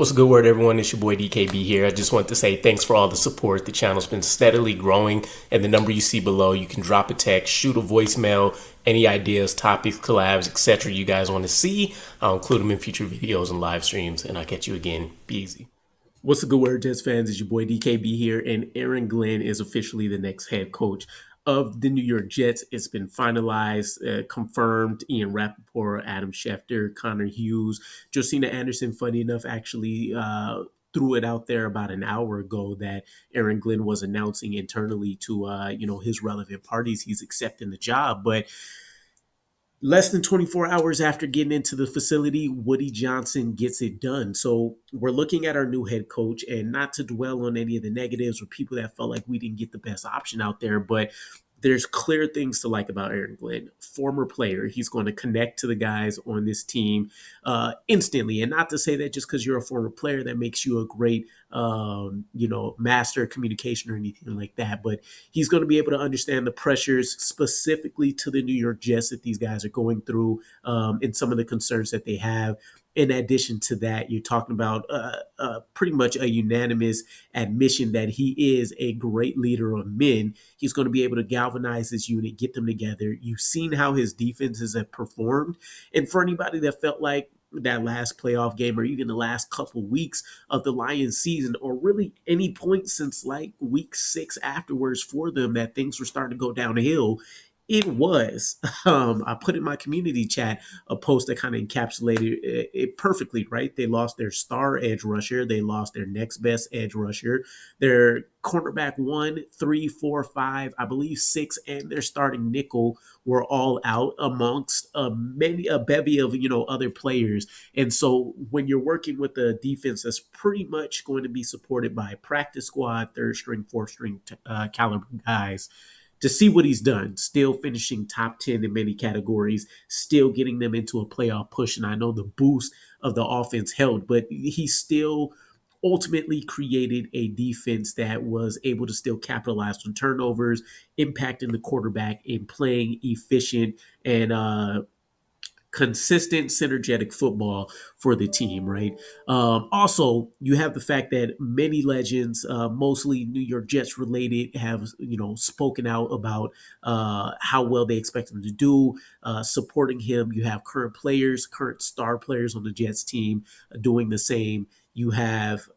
What's a good word, everyone? It's your boy DKB here. I just want to say thanks for all the support. The channel's been steadily growing, and the number you see below, you can drop a text, shoot a voicemail, any ideas, topics, collabs, etc. you guys want to see. I'll include them in future videos and live streams, and I'll catch you again. Be easy. What's a good word, Jets fans? It's your boy DKB here, and Aaron Glenn is officially the next head coach of the New York Jets. It's been finalized, confirmed. Ian Rappaport, Adam Schefter, Connor Hughes, Josina Anderson, funny enough, actually threw it out there about an hour ago that Aaron Glenn was announcing internally to his relevant parties he's accepting the job. But less than 24 hours after getting into the facility, Woody Johnson gets it done. So we're looking at our new head coach, and not to dwell on any of the negatives or people that felt like we didn't get the best option out there, but there's clear things to like about Aaron Glenn. Former player, he's going to connect to the guys on this team instantly. And not to say that just because you're a former player that makes you a great, master of communication or anything like that. But he's going to be able to understand the pressures specifically to the New York Jets that these guys are going through, and some of the concerns that they have. In addition to that, you're talking about pretty much a unanimous admission that he is a great leader of men. He's going to be able to galvanize this unit, get them together. You've seen how his defenses have performed. And for anybody that felt like that last playoff game or even the last couple weeks of the Lions season, or really any point since like week 6 afterwards for them, that things were starting to go downhill, it was. I put in my community chat a post that kind of encapsulated it perfectly, right? They lost their star edge rusher. They lost their next best edge rusher. Their cornerback 1, 3, 4, 5, I believe 6, and their starting nickel were all out amongst a bevy of other players. And so when you're working with a defense that's pretty much going to be supported by practice squad, third string, fourth string caliber guys, to see what he's done, still finishing top 10 in many categories, still getting them into a playoff push. And I know the boost of the offense held, but he still ultimately created a defense that was able to still capitalize on turnovers, impacting the quarterback and playing efficient and consistent, synergetic football for the team, right? Also, you have the fact that many legends, mostly New York Jets related, have spoken out about how well they expect him to do, supporting him. You have current players, current star players on the Jets team doing the same. You have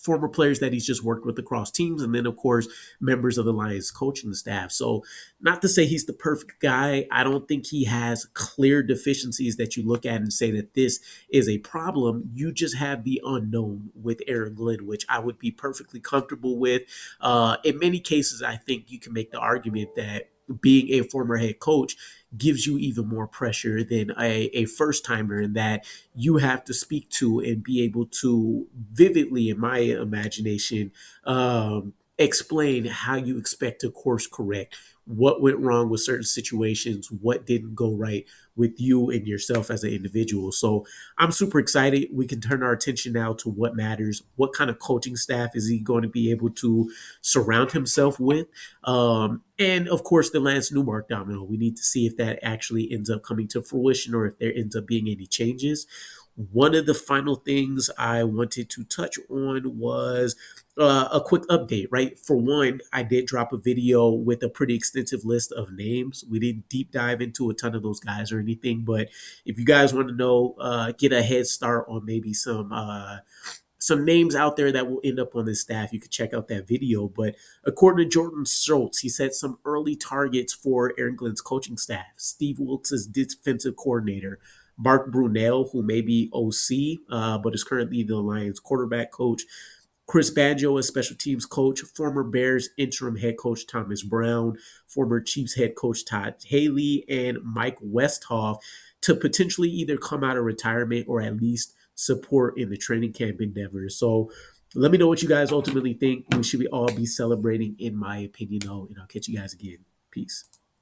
former players that he's just worked with across teams, and then of course members of the Lions coaching staff. So not to say he's the perfect guy. I don't think he has clear deficiencies that you look at and say that this is a problem. You just have the unknown with Aaron Glenn, which I would be perfectly comfortable with. In many cases, I think you can make the argument that being a former head coach gives you even more pressure than a first timer, in that you have to speak to and be able to vividly, in my imagination, explain how you expect to course correct, what went wrong with certain situations, what didn't go right with you and yourself as an individual. So I'm super excited. We can turn our attention now to what matters. What kind of coaching staff is he going to be able to surround himself with? And of course, the Lance Newmark domino. We need to see if that actually ends up coming to fruition or if there ends up being any changes. One of the final things I wanted to touch on was a quick update, right? For one, I did drop a video with a pretty extensive list of names. We didn't deep dive into a ton of those guys or anything, but if you guys want to know, get a head start on maybe some names out there that will end up on this staff, you could check out that video. But according to Jordan Schultz, he set some early targets for Aaron Glenn's coaching staff. Steve Wilks is defensive coordinator. Mark Brunell, who may be OC, but is currently the Lions quarterback coach. Chris Banjo as special teams coach. Former Bears interim head coach Thomas Brown. Former Chiefs head coach Todd Haley. And Mike Westhoff to potentially either come out of retirement or at least support in the training camp endeavors. So let me know what you guys ultimately think. We should all be celebrating, in my opinion, though, and I'll catch you guys again. Peace.